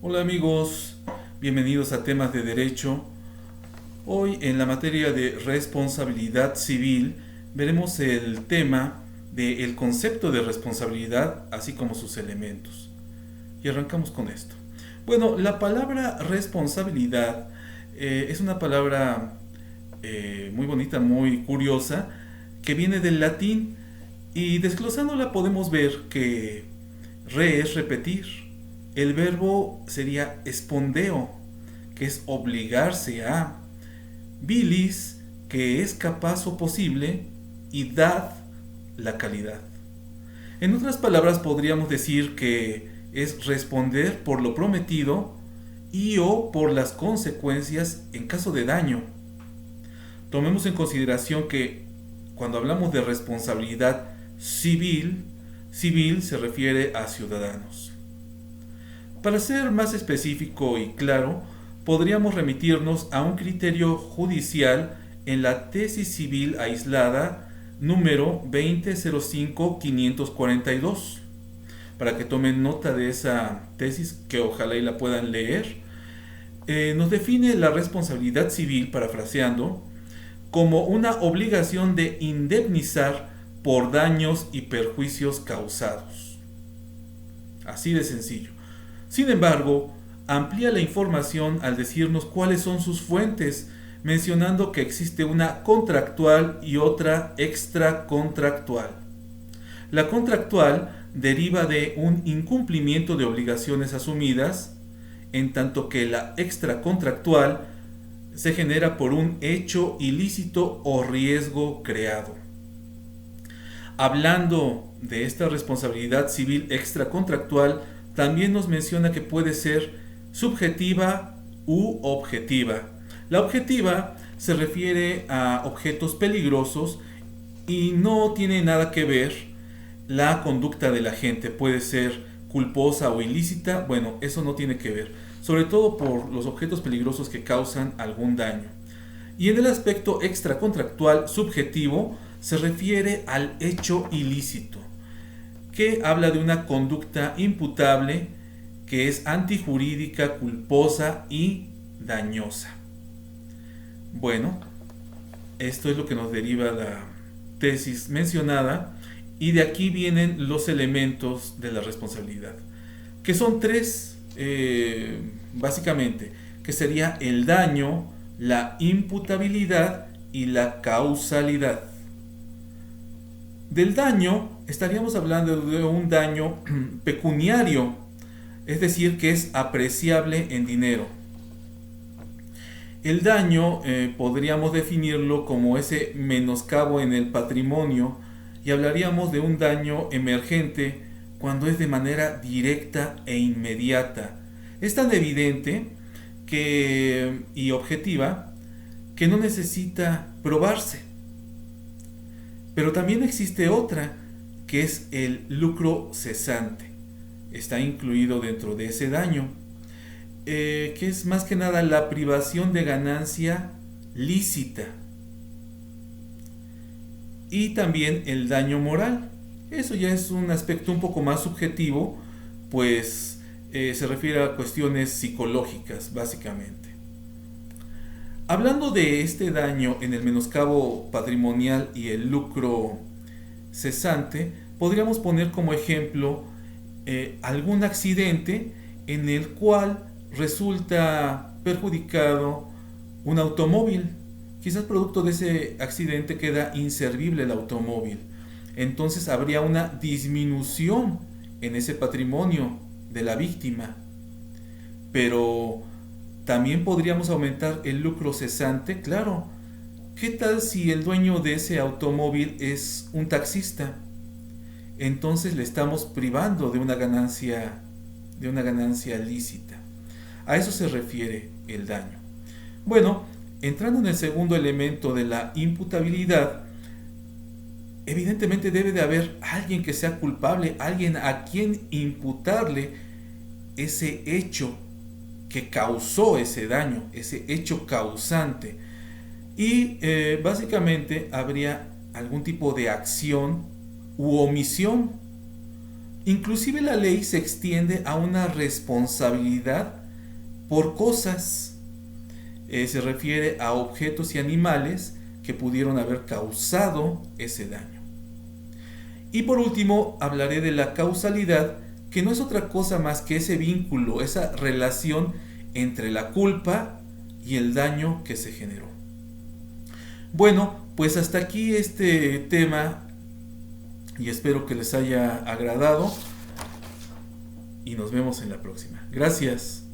Hola amigos, bienvenidos a temas de derecho. Hoy en la materia de responsabilidad civil veremos el tema del concepto de responsabilidad así como sus elementos. Y arrancamos con esto. Bueno, la palabra responsabilidad es una palabra muy bonita, muy curiosa, que viene del latín y desglosándola podemos ver que re es repetir. El verbo sería espondeo, que es obligarse a. Bilis, que es capaz o posible. Y dad, la calidad. En otras palabras podríamos decir que es responder por lo prometido y o por las consecuencias en caso de daño. Tomemos en consideración que cuando hablamos de responsabilidad civil, civil se refiere a ciudadanos. Para ser más específico y claro, podríamos remitirnos a un criterio judicial en la tesis civil aislada número 2005-542. Para que tomen nota de esa tesis, que ojalá y la puedan leer, nos define la responsabilidad civil, parafraseando, como una obligación de indemnizar por daños y perjuicios causados. Así de sencillo. Sin embargo, amplía la información al decirnos cuáles son sus fuentes, mencionando que existe una contractual y otra extracontractual. La contractual deriva de un incumplimiento de obligaciones asumidas, en tanto que la extracontractual se genera por un hecho ilícito o riesgo creado. Hablando de esta responsabilidad civil extracontractual, también nos menciona que puede ser subjetiva u objetiva. La objetiva se refiere a objetos peligrosos y no tiene nada que ver la conducta de la gente. Puede ser culposa o ilícita, bueno, eso no tiene que ver, sobre todo por los objetos peligrosos que causan algún daño. Y en el aspecto extracontractual subjetivo se refiere al hecho ilícito, que habla de una conducta imputable que es antijurídica, culposa y dañosa. Bueno, esto es lo que nos deriva la tesis mencionada y de aquí vienen los elementos de la responsabilidad, que son tres básicamente, que sería el daño, la imputabilidad y la causalidad. Del daño estaríamos hablando de un daño pecuniario, es decir, que es apreciable en dinero. El daño podríamos definirlo como ese menoscabo en el patrimonio y hablaríamos de un daño emergente cuando es de manera directa e inmediata. Es tan evidente y objetiva que no necesita probarse. Pero también existe otra, que es el lucro cesante. Está incluido dentro de ese daño, que es más que nada la privación de ganancia lícita. Y también el daño moral. Eso ya es un aspecto un poco más subjetivo, pues se refiere a cuestiones psicológicas, básicamente. Hablando de este daño en el menoscabo patrimonial y el lucro cesante, podríamos poner como ejemplo algún accidente en el cual resulta perjudicado un automóvil. Quizás producto de ese accidente queda inservible el automóvil. Entonces habría una disminución en ese patrimonio de la víctima. Pero también podríamos aumentar el lucro cesante, claro. ¿Qué tal si el dueño de ese automóvil es un taxista? Entonces le estamos privando de una ganancia lícita. A eso se refiere el daño. Bueno, entrando en el segundo elemento de la imputabilidad, evidentemente debe de haber alguien que sea culpable, alguien a quien imputarle ese hecho que causó ese daño, ese hecho causante. Y básicamente habría algún tipo de acción u omisión. Inclusive la ley se extiende a una responsabilidad por cosas. Se refiere a objetos y animales que pudieron haber causado ese daño. Y por último, hablaré de la causalidad, que no es otra cosa más que ese vínculo, esa relación entre la culpa y el daño que se generó. Bueno, pues hasta aquí este tema y espero que les haya agradado y nos vemos en la próxima. Gracias.